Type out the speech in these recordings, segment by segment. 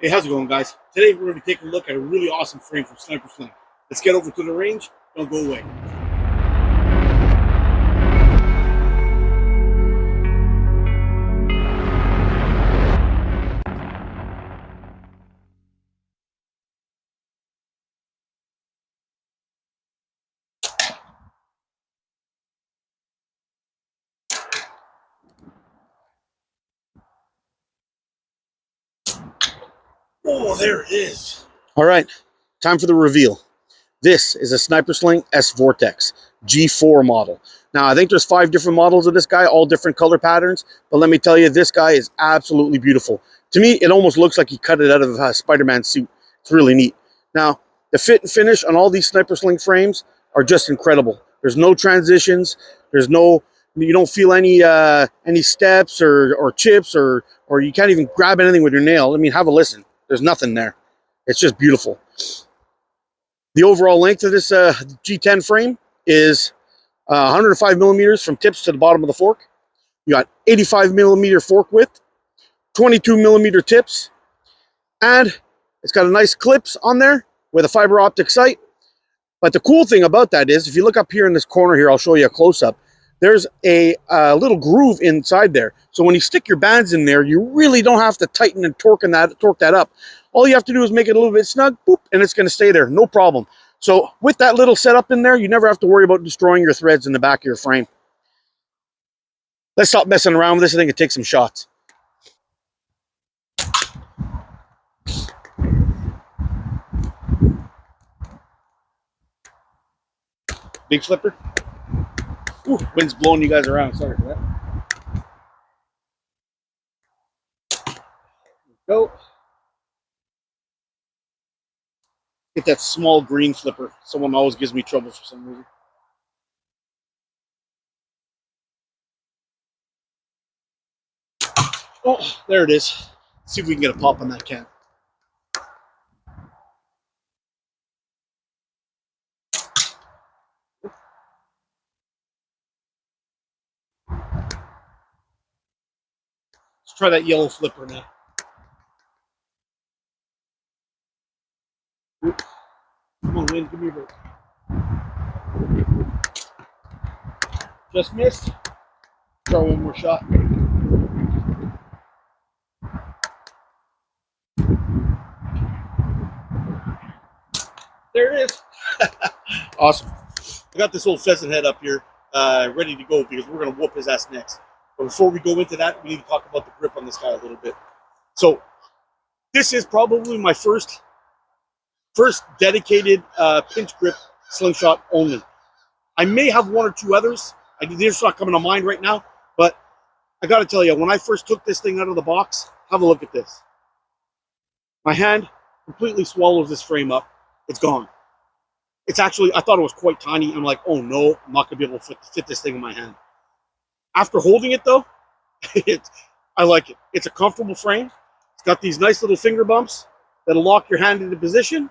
Hey, how's it going, guys? Today we're going to be taking a look at a really awesome frame from Snipersling. Let's get over to the range. Don't go away. Oh, there it is. All right, time for the reveal. This is a Snipersling S-Vortex G4 model. Now, I think there's 5 different models of this guy, all different color patterns, but let me tell you, this guy is absolutely beautiful. To me, it almost looks like he cut it out of a Spider-Man suit. It's really neat. Now, the fit and finish on all these Snipersling frames are just incredible. There's no transitions. There's no, you don't feel any steps or chips or you can't even grab anything with your nail. I mean, have a listen. There's nothing there. It's just beautiful. The overall length of this G10 frame is 105 millimeters from tips to the bottom of the fork. You got 85 millimeter fork width, 22 millimeter tips, and it's got a nice clips on there with a fiber optic sight. But the cool thing about that is, if you look up here in this corner here, I'll show you a close-up. There's a little groove inside there. So when you stick your bands in there, you really don't have to tighten and torque that up. All you have to do is make it a little bit snug, boop, and it's going to stay there, no problem. So with that little setup in there, you never have to worry about destroying your threads in the back of your frame. Let's stop messing around with this. I think it takes some shots. Big flipper. Ooh, wind's blowing you guys around. Sorry for that. Go. Get that small green flipper. Someone always gives me trouble for some reason. Oh, there it is. Let's see if we can get a pop on that can. Let's try that yellow flipper now. Oop. Come on, wind, give me a break. Just missed. Try one more shot. There it is. Awesome. I got this old pheasant head up here ready to go because we're going to whoop his ass next. But before we go into that, we need to talk about the grip on this guy a little bit. So this is probably my first dedicated pinch grip slingshot only. I may have one or two others. They're just not coming to mind right now. But I got to tell you, when I first took this thing out of the box, have a look at this. My hand completely swallows this frame up. It's gone. It's actually, I thought it was quite tiny. I'm like, oh no, I'm not going to be able to fit this thing in my hand. After holding it though, I like it. It's a comfortable frame. It's got these nice little finger bumps that'll lock your hand into position.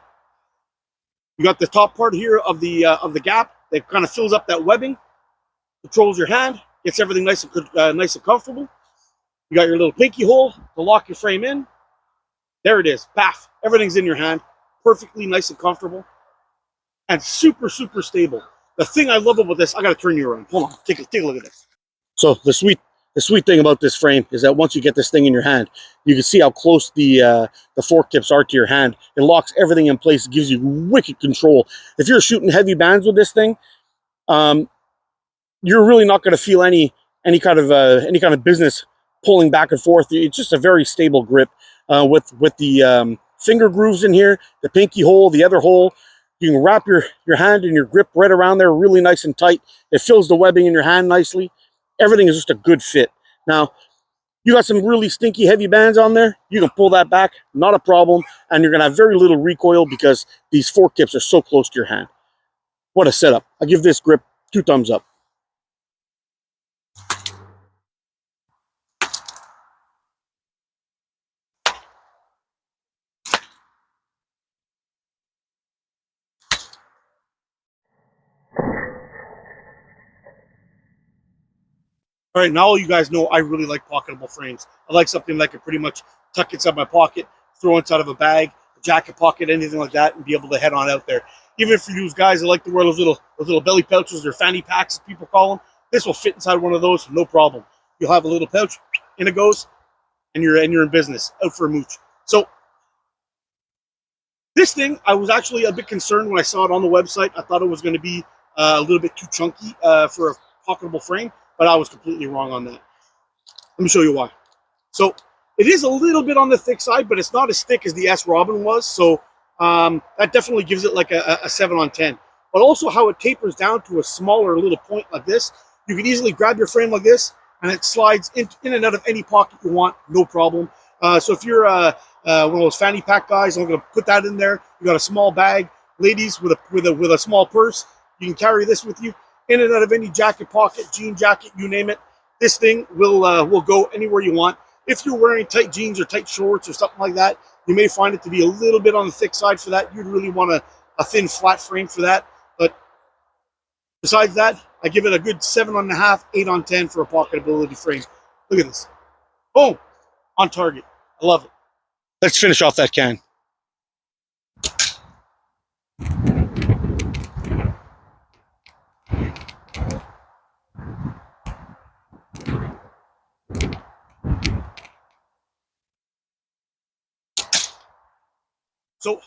You got the top part here of the gap that kind of fills up that webbing, controls your hand, gets everything nice and comfortable. You got your little pinky hole to lock your frame in. There it is. Baff. Everything's in your hand. Perfectly nice and comfortable. And super, super stable. The thing I love about this, I got to turn you around. Hold on. Take a look at this. So the sweet thing about this frame is that once you get this thing in your hand, you can see how close the fork tips are to your hand. It locks everything in place. It gives you wicked control. If you're shooting heavy bands with this thing, you're really not going to feel any kind of business pulling back and forth. It's just a very stable grip with the finger grooves in here, the pinky hole, the other hole. You can wrap your hand and your grip right around there, really nice and tight. It fills the webbing in your hand nicely. Everything is just a good fit. Now, you got some really stinky heavy bands on there. You can pull that back, not a problem. And you're going to have very little recoil because these fork tips are so close to your hand. What a setup. I give this grip 2 thumbs up. All right, now all you guys know I really like pocketable frames. I like something that can pretty much tuck inside my pocket, throw inside of a bag, a jacket pocket, anything like that, and be able to head on out there. Even for those guys that like to wear those little belly pouches or fanny packs, as people call them, this will fit inside one of those, no problem. You'll have a little pouch, in it goes, and you're in business, out for a mooch. So this thing, I was actually a bit concerned when I saw it on the website. I thought it was going to be a little bit too chunky for a pocketable frame, but I was completely wrong on that. Let me show you why. So it is a little bit on the thick side, but it's not as thick as the S Robin was. So that definitely gives it like a 7 on 10. But also how it tapers down to a smaller little point like this. You can easily grab your frame like this, and it slides in and out of any pocket you want, no problem. So if you're one of those fanny pack guys, I'm going to put that in there. You got a small bag, ladies with a small purse. You can carry this with you in and out of any jacket pocket, jean jacket, you name it. This thing will go anywhere you want. If you're wearing tight jeans or tight shorts or something like that, you may find it to be a little bit on the thick side for that. You'd really want a thin, flat frame for that. But besides that, I give it a good 7.5, 8 on 10 for a pocketability frame. Look at this. Boom. On target. I love it. Let's finish off that can. So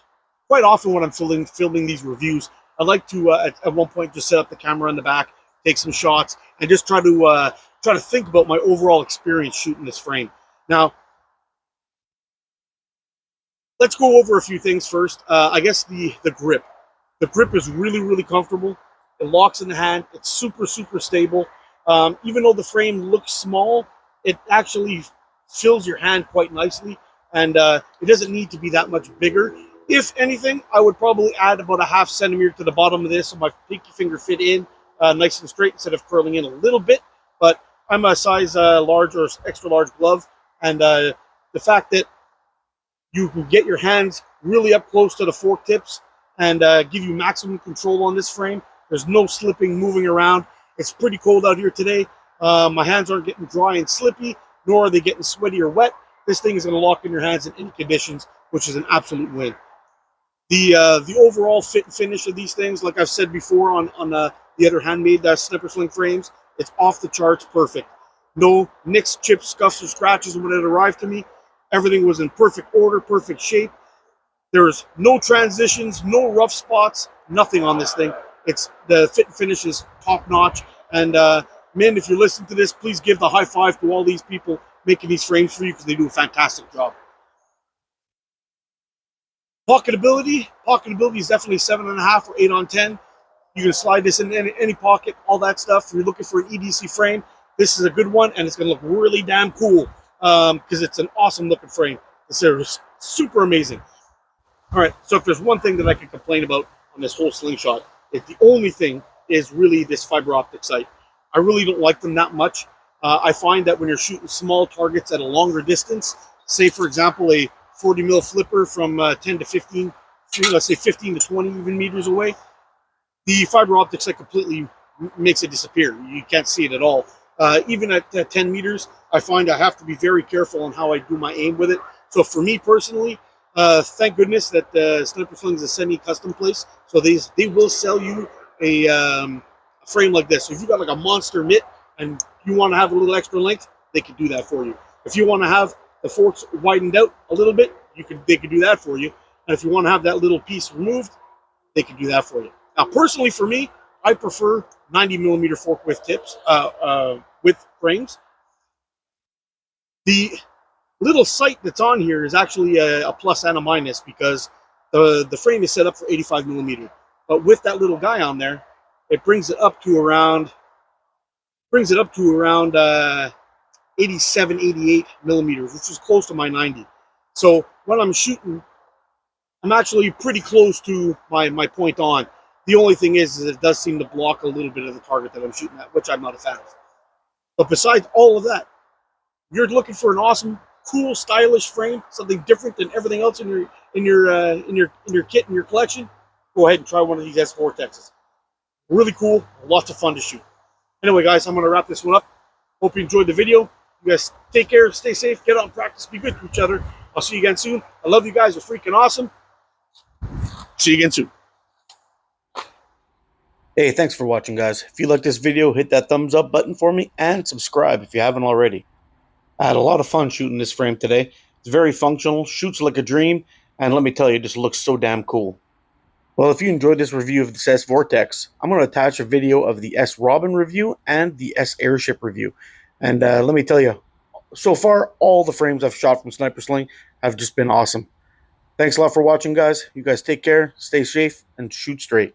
quite often when I'm filming these reviews, I like to at one point just set up the camera in the back, take some shots, and just try to think about my overall experience shooting this frame. Now, let's go over a few things first. I guess the grip. The grip is really, really comfortable. It locks in the hand. It's super, super stable. Even though the frame looks small, it actually fills your hand quite nicely, and it doesn't need to be that much bigger. If anything, I would probably add about a ½ centimeter to the bottom of this so my pinky finger fit in nice and straight instead of curling in a little bit. But I'm a size large or extra large glove, and the fact that you can get your hands really up close to the fork tips and give you maximum control on this frame. There's no slipping, moving around. It's pretty cold out here today. My hands aren't getting dry and slippy, nor are they getting sweaty or wet. This thing is going to lock in your hands in any conditions, which is an absolute win. The overall fit and finish of these things, like I've said before on the other handmade Snipersling frames, it's off the charts perfect. No nicks, chips, scuffs, or scratches when it arrived to me. Everything was in perfect order, perfect shape. There's no transitions, no rough spots, nothing on this thing. The fit and finish is top notch. And man, if you're listening to this, please give the high five to all these people making these frames for you because they do a fantastic job. Pocketability is definitely 7.5 or 8 on 10. You can slide this in any pocket, all that stuff. If you're looking for an EDC frame, this is a good one, and it's going to look really damn cool because it's an awesome looking frame. It's super amazing. All right, so if there's one thing that I can complain about on this whole slingshot, the only thing is really this fiber optic sight. I really don't like them that much. I find that when you're shooting small targets at a longer distance, say for example a 40 mil flipper from 10 to 15, let's say 15 to 20 even meters away, the fiber optic sight completely makes it disappear. You can't see it at all. Even at 10 meters, I find I have to be very careful on how I do my aim with it. So for me personally, thank goodness that Snipersling is a semi-custom place. So they will sell you a frame like this. So if you got like a monster mitt and you want to have a little extra length, they can do that for you. If you want to have the forks widened out a little bit, they could do that for you. And if you want to have that little piece removed, they can do that for you. Now, personally for me, I prefer 90 millimeter fork width tips, with frames. The little sight that's on here is actually a plus and a minus because the frame is set up for 85 millimeter. But with that little guy on there, it brings it up to around 87, 88 millimeters, which is close to my 90. So when I'm shooting, I'm actually pretty close to my point on. The only thing is it does seem to block a little bit of the target that I'm shooting at, which I'm not a fan of. But besides all of that, you're looking for an awesome, cool, stylish frame, something different than everything else in your kit, in your collection, go ahead and try one of these S-Vortexes. Really cool, lots of fun to shoot. Anyway, guys, I'm going to wrap this one up. Hope you enjoyed the video. You guys take care, stay safe, get out and practice, be good to each other, I'll see you again soon. I love you guys. You're freaking awesome. See you again soon. Hey, thanks for watching, guys. If you like this video, hit that thumbs up button for me and subscribe if you haven't already. I had a lot of fun shooting this frame today. It's very functional, shoots like a dream, and let me tell you, it just looks so damn cool. Well, if you enjoyed this review of this S-Vortex, I'm going to attach a video of the S-Robin review and the S-Airship review. And let me tell you, so far, all the frames I've shot from Snipersling have just been awesome. Thanks a lot for watching, guys. You guys take care, stay safe, and shoot straight.